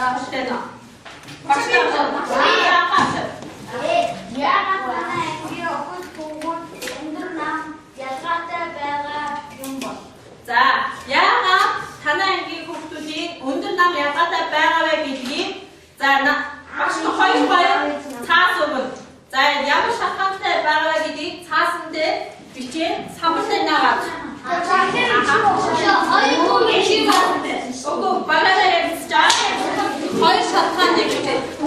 başlayalım. Başlayalım. 자, 야가 하나님께 국두지 온전남 야가다 배가에 비기 자, 박수 허이 사sob은 자, 야부샤 한테 배가에 비기 사슴대 비치 사무대 나가 오고 바다에 비자 허이 사탄데 비치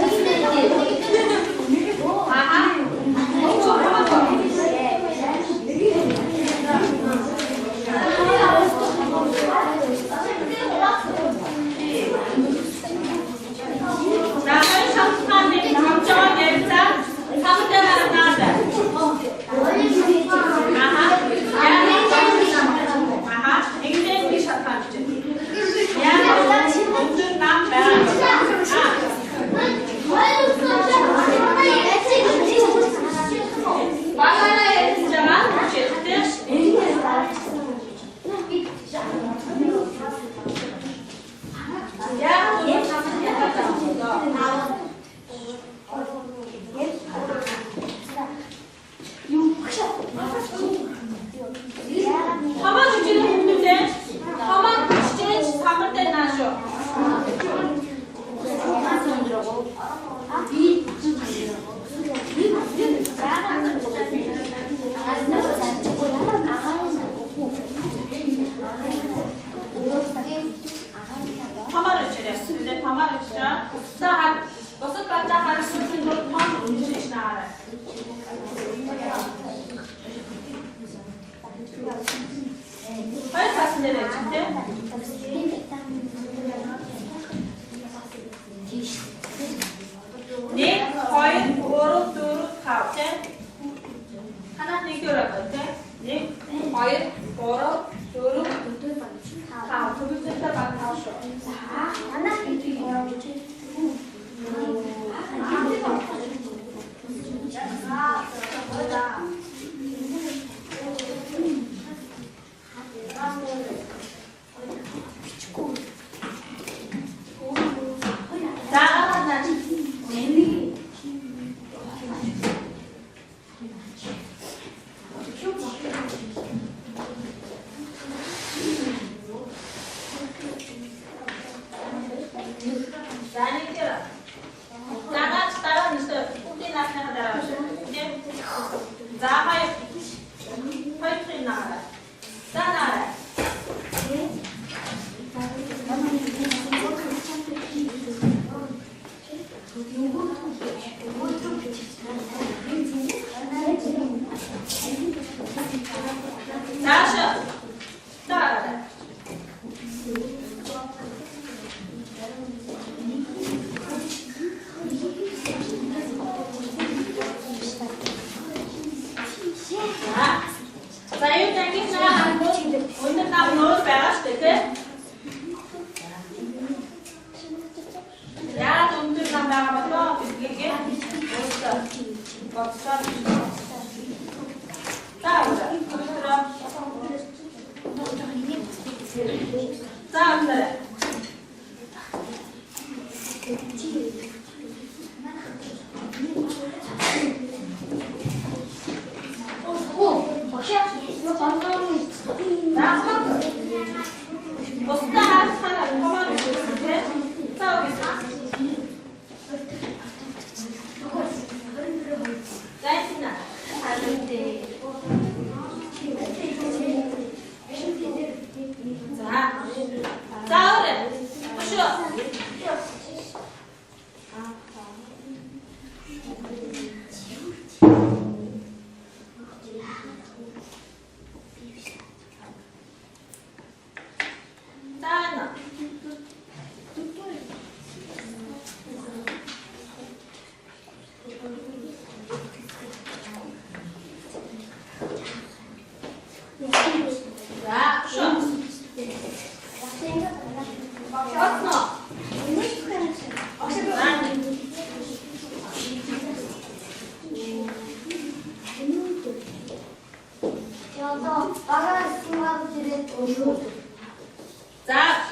자,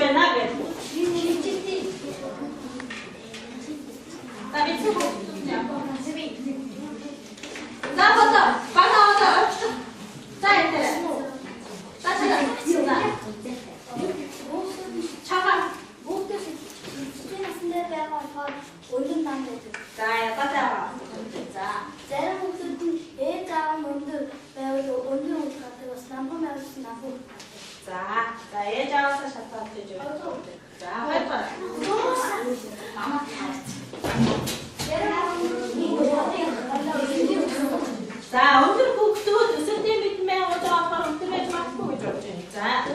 전화게. 나 밑에 보고. 나 먼저. 받아. 자, 이제. 자, 차가. 자, 야, 받아. 자. 자, 얘 잡아서 샷다 해줘. 자, 할 거야. 자, 오늘 국도 센티미터면 어떤 아빠는 뜨면 막 보여줘. 자.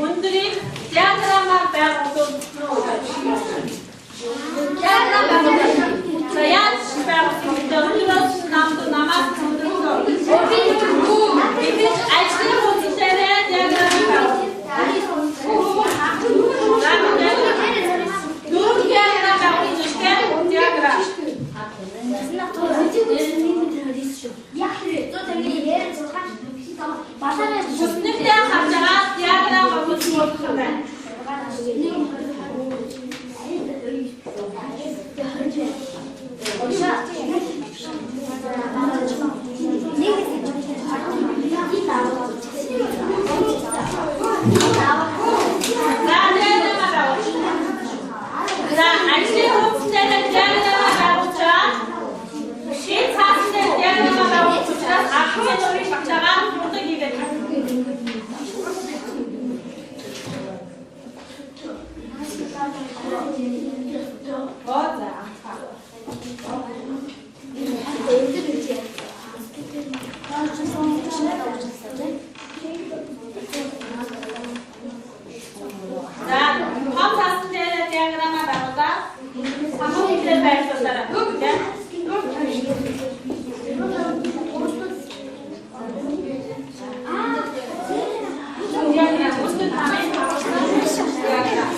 분들이 디아그램만 빼고 또 들어오셔야 돼요. 안시 호흡대는 diagram'a bakacağız. Şiit harfinde diagram'a bakacağız. Aklıma doğru bakacağız. Burada gibi. Orada. 자, 컴퓨터 디아그램을 봐보자. 한국인들 발표자라. 디아그램 무슨 다음에 디아그램.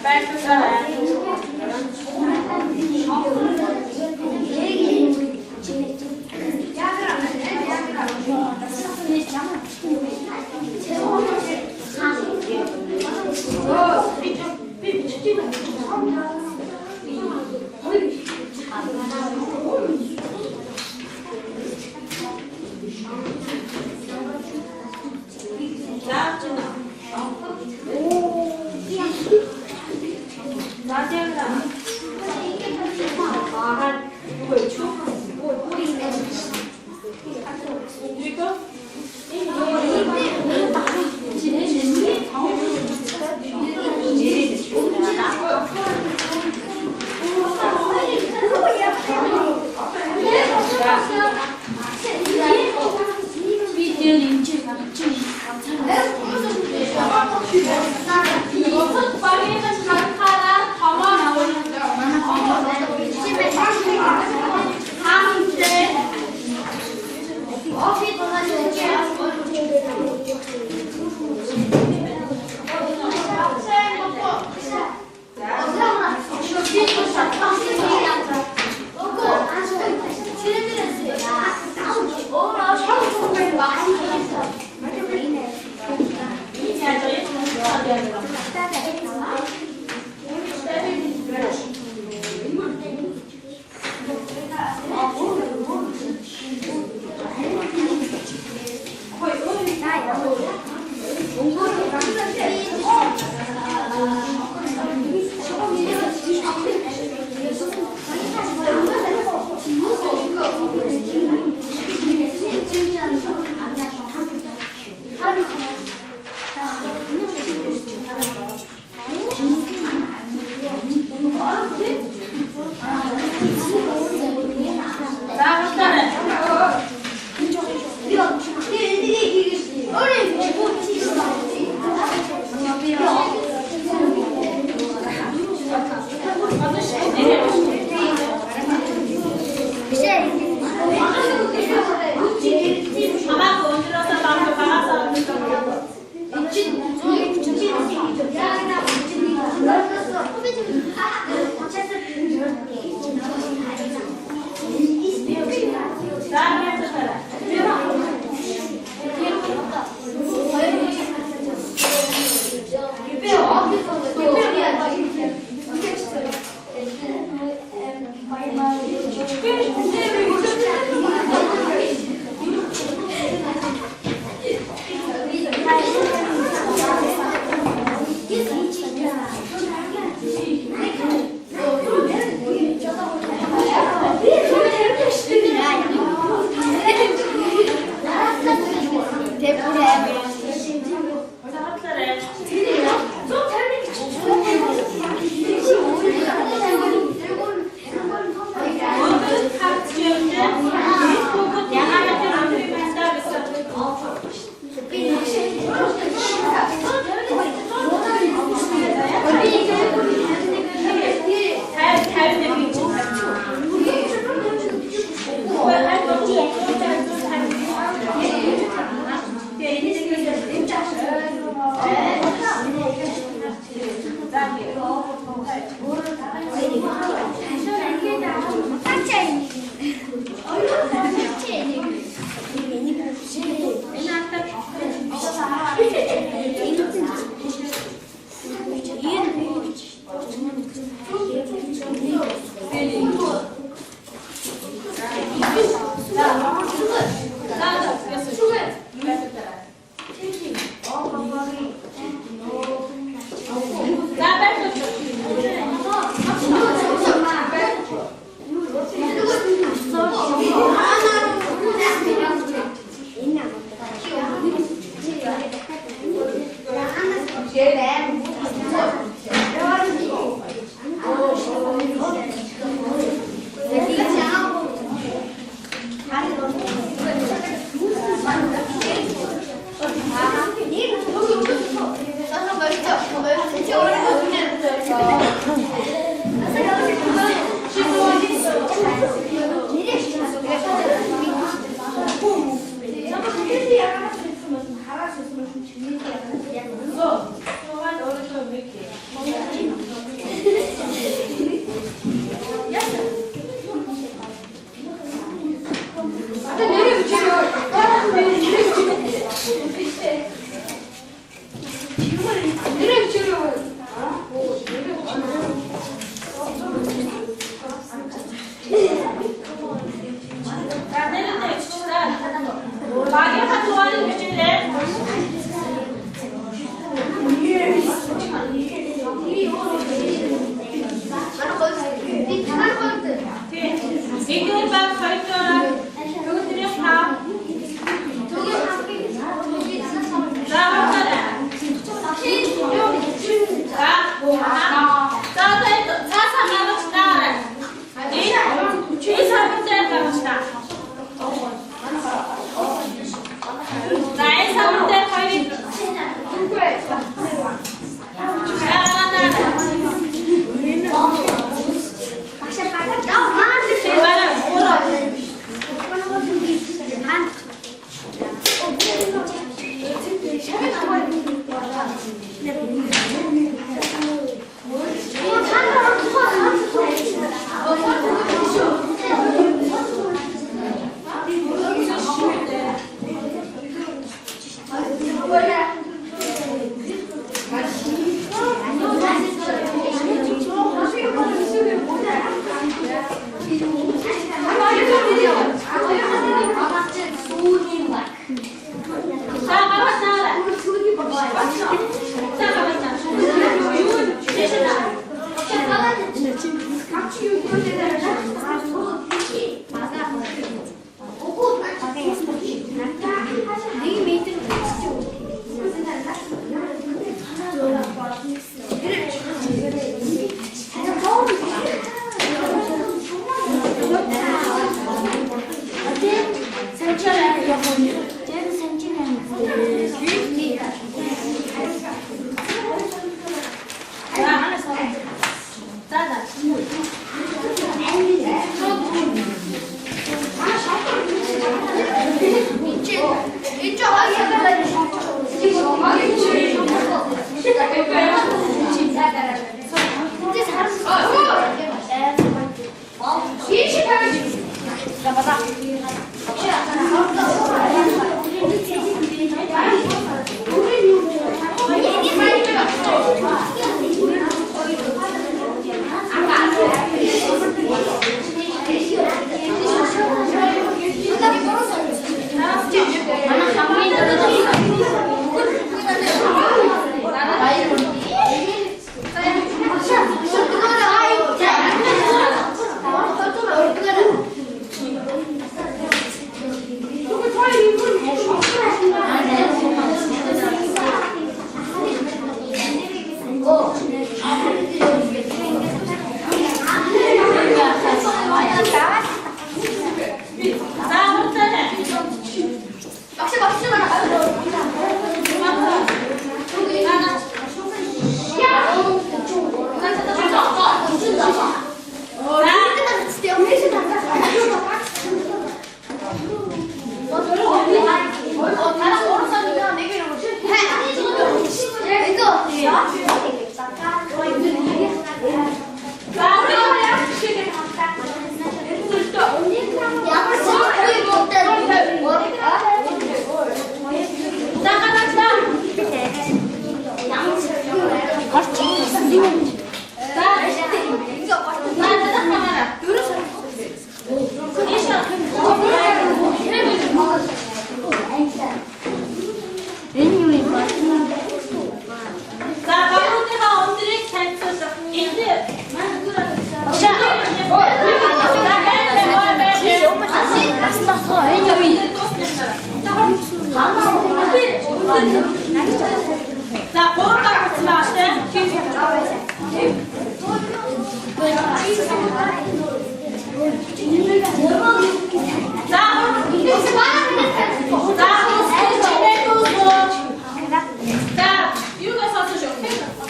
Bak, 제발 자, 보름달 붙지 마시네. 자, 이렇게 서주셔.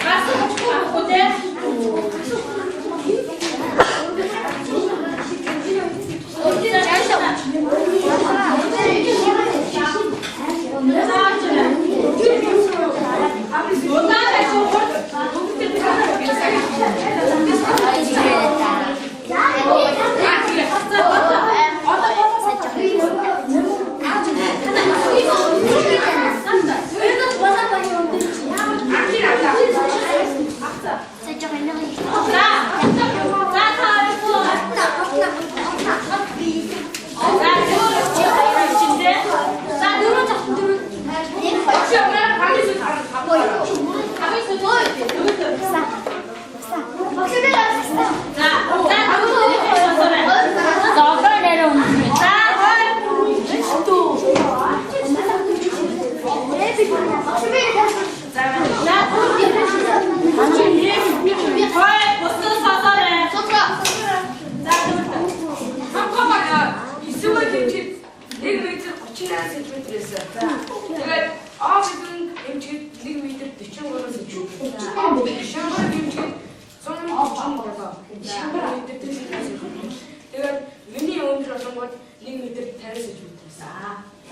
말씀 보세요.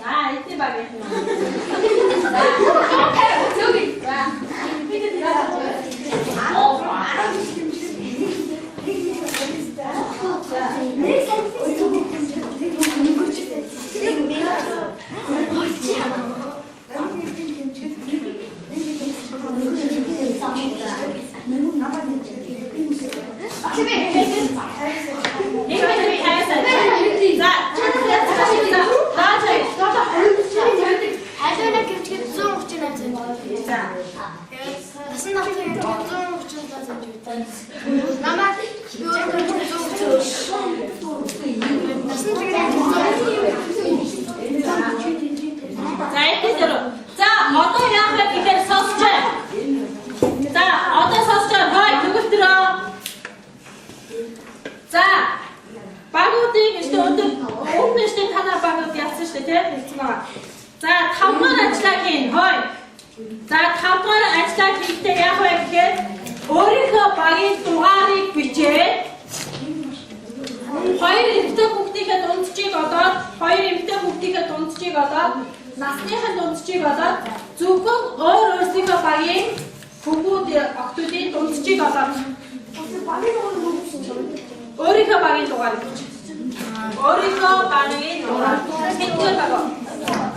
자, 이때 봐요. 자, 이때대로. 자, 어떤 양을 이렇게 서스죠? 자, 어떤 서스죠? 너희 누구 들어? 자, багуудыг işte өндөр штэ танаа багууд яасан штэ тийм. За, 5 дугаар ажлаа хийн. Хой. За, 5 дугаар ажлаа хийхдээ яах вэ гэхээр өөрийнхөө багийн дугаарыг бичээд хоёр эмэгтэй хүүхдийнхээ дундчийг одоод насныхын дундчийг одоод зөвхөн өөр өөрсдийнхөө багийн бүгд октодын дундчийг олоод өөрийнхөө багийн дугаар өөрийнхөө багийн дугаар хэдгээр баг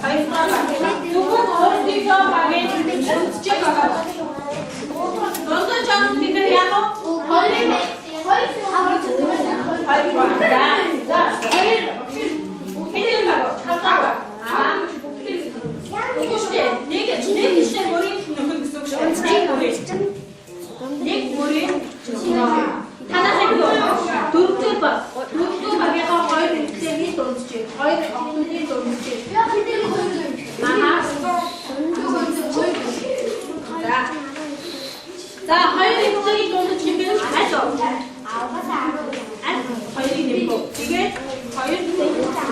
хоёрдугаар баг бүгд өөрийнхөө багийн дундчийг олоод дундч авах гэдэг яг 자, 하연이 동생이 또는 준비는 다 했어. 하연이 내고 이게 하연이 내고 자,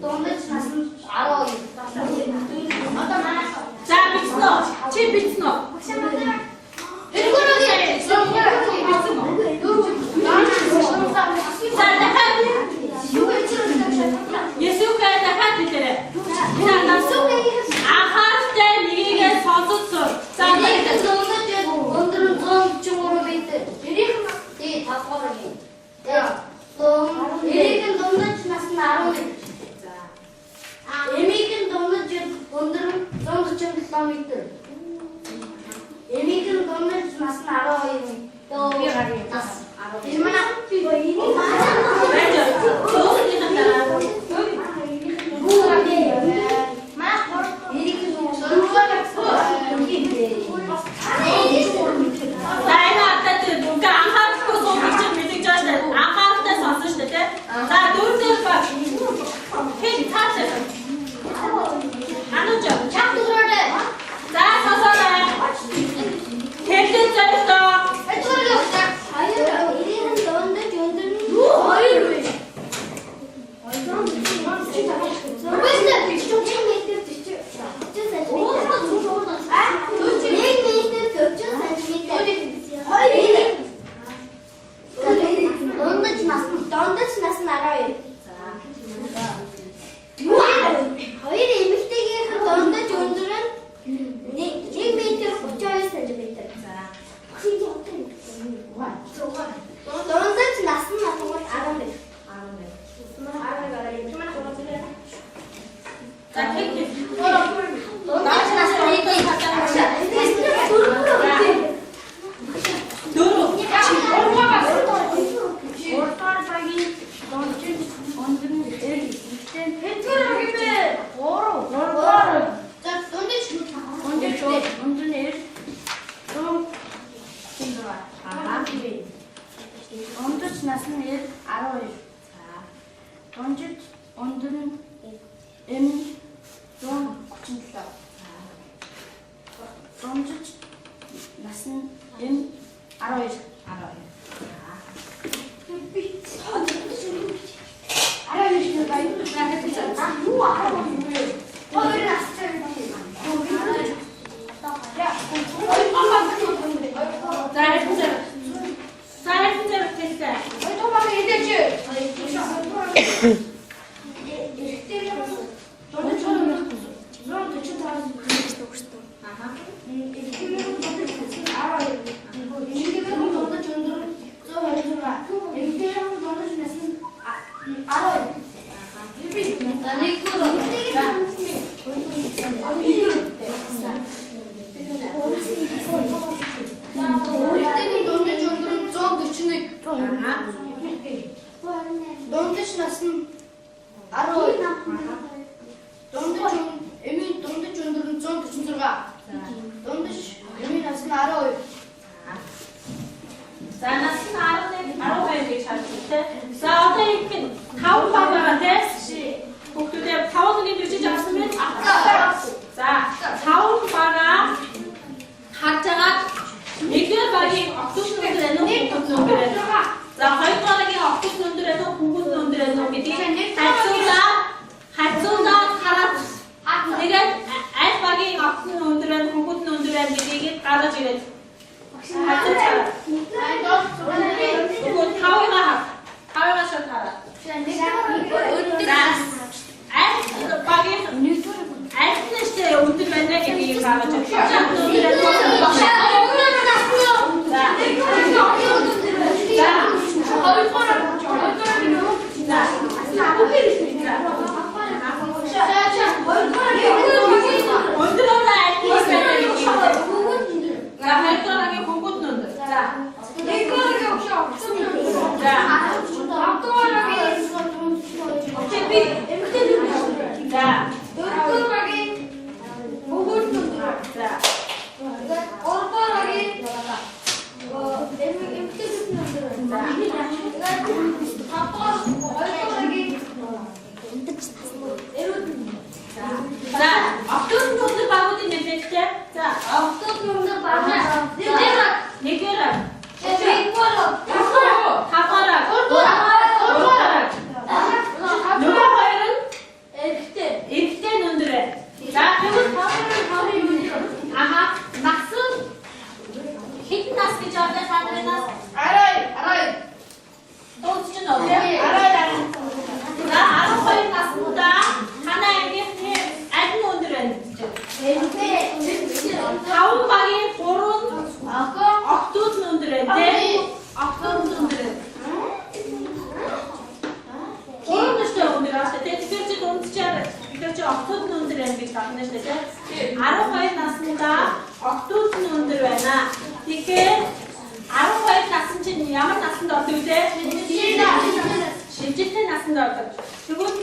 Donde Чи битснө? За дахиад Есүхэй дахиад хэлээрэй. Анхааралтай нэгийгээ сонсоцсон. За Эрийн дундаж насны 10 м. Эмийн дундаж өндөр 147 м. Эмийн дундаж насны 12 м. Би гарыг тас 10. Ондоч насны 12. Донжид өндөр нь эм 137. Донжид насны эм 12. Донжид насны 12. Донжид эмийн донжид өндөр нь 146. Донжид эмийн насны 12. За насны 12 гэж харагдав. За одоо их 5 баг байгаа тийм. Хүүхдүүдээ 5-ыг бичиж авсан байна. За 5 багаа харж байгаа. Нэгдүгээр багийн октус өндөр энэ хүүхэд өндөр энэ. За хоёрдугаар багийн октус өндөр энэ хүүхэд өндөр энэ гэдгийг хацуулаад хараад тэгээд аль багийн октус өндөр энэ хүүхэд өндөр энэ гэдгийг гаргаж ирээд хацуулж хараад. Тавыгаа шууд хараад. Альтнэштэй өндөр байна гэдгийг гаргаж нас гэж одоо хаанаас 알아요. тооцож нөө 알아요. За 12 наснда танайгийнхний аль нь өндөр байна гэж байна? 5 багийн 3 октод нь өндөр байна тий. Октод нь өндөр байна. 3 нэштэй өндөр аа тий. Тэгэхээр чи үнцээр тэгэхээр чи октод нь өндөр байна гэж байна шүү дээ тий. 12 наснда октод нь өндөр байна. Тэгэхээр 12 насны чинь ямар наснд ордог вэ? Шилжилтийн наснд ордог. Тэгвэл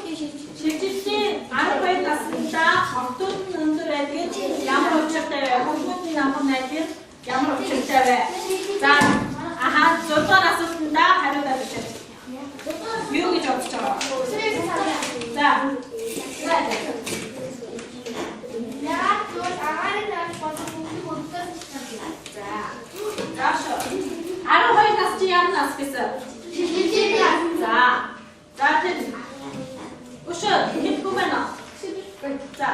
шилжилтийн 12 наснда октод нь өндөр байдаг ямар учиртай вэ? Хүмүүстийн намхан найдвар ямар учиртай вэ? За 6 дугаар асуултанда хариулаад өгч. Юу гэж бодож байгаа? За. За. 12 нас чи ямар нас гэсэн? За. За тийм. Өшөө хэд хүмэнэ? За.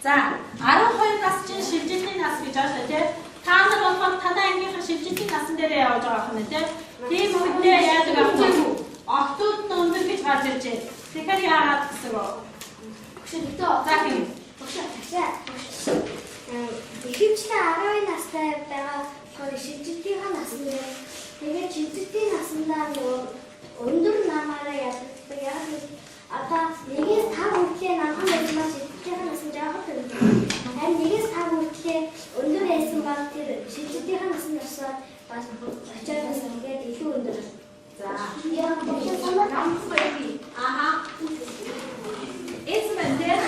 За. 12 нас чинь шилжилтийн нас гэж байна тийм. Та нар болохоор танай ангийнхаа шилжилтийн насн дээрээ явж байгаа юм тийм. Тийм үедээ яадаг авах октод нь өндөр гэж гарч ирж байна. Тэгэхээр яагаад гэсэн бэ? За тийм. ихэвчлэн 12 настай байгаа хоёр шилжилтийн насндээ тэгээд шилжилтийн наснаа өндөр намаараа яддаг. Яг одоо 1-ээс 5 хүртэл намхан байж маш шилжилтийн наснд жаахан өндөр. Харин 1-ээс 5 хүртэл өндөр байсан бол тэр шилжилтийн наснд орсоод бас очиад бас тэгээд илүү өндөр. За. Яг бохоо санаа намхан байви. Аха. Эсмэн дээр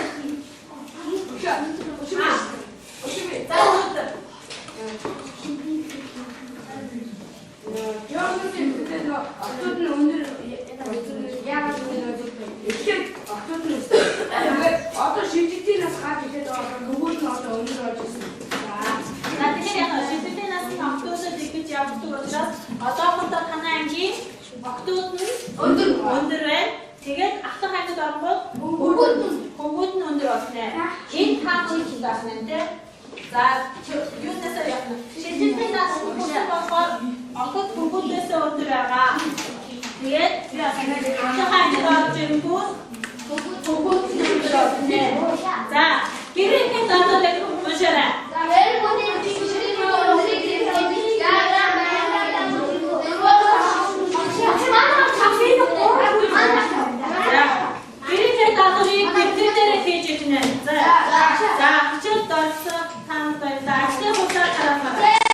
одоо шилжилтийн нас гарч ирээд байгаа нөгөөд нь одоо өндөр болж ирсэн. За тэгэхээр яг шилжилтийн насны октодод ингэж явдаг учраас одоохондоо танай ангийн октод нь өндөр байна. Тэгээд ахлах ангид оронгууд хөнгүүд нь өндөр болно. Энэ тав чиг байна тийм. За юунаас явах вэ? Шилжилтийн нас болохоор октод хөнгүүдээс өндөр байгаа. Тэгээд ахлах ангид орж ирэнгүүт хөнгүүд нь өндөр болно. За гэрээний дадалыг уншаарай.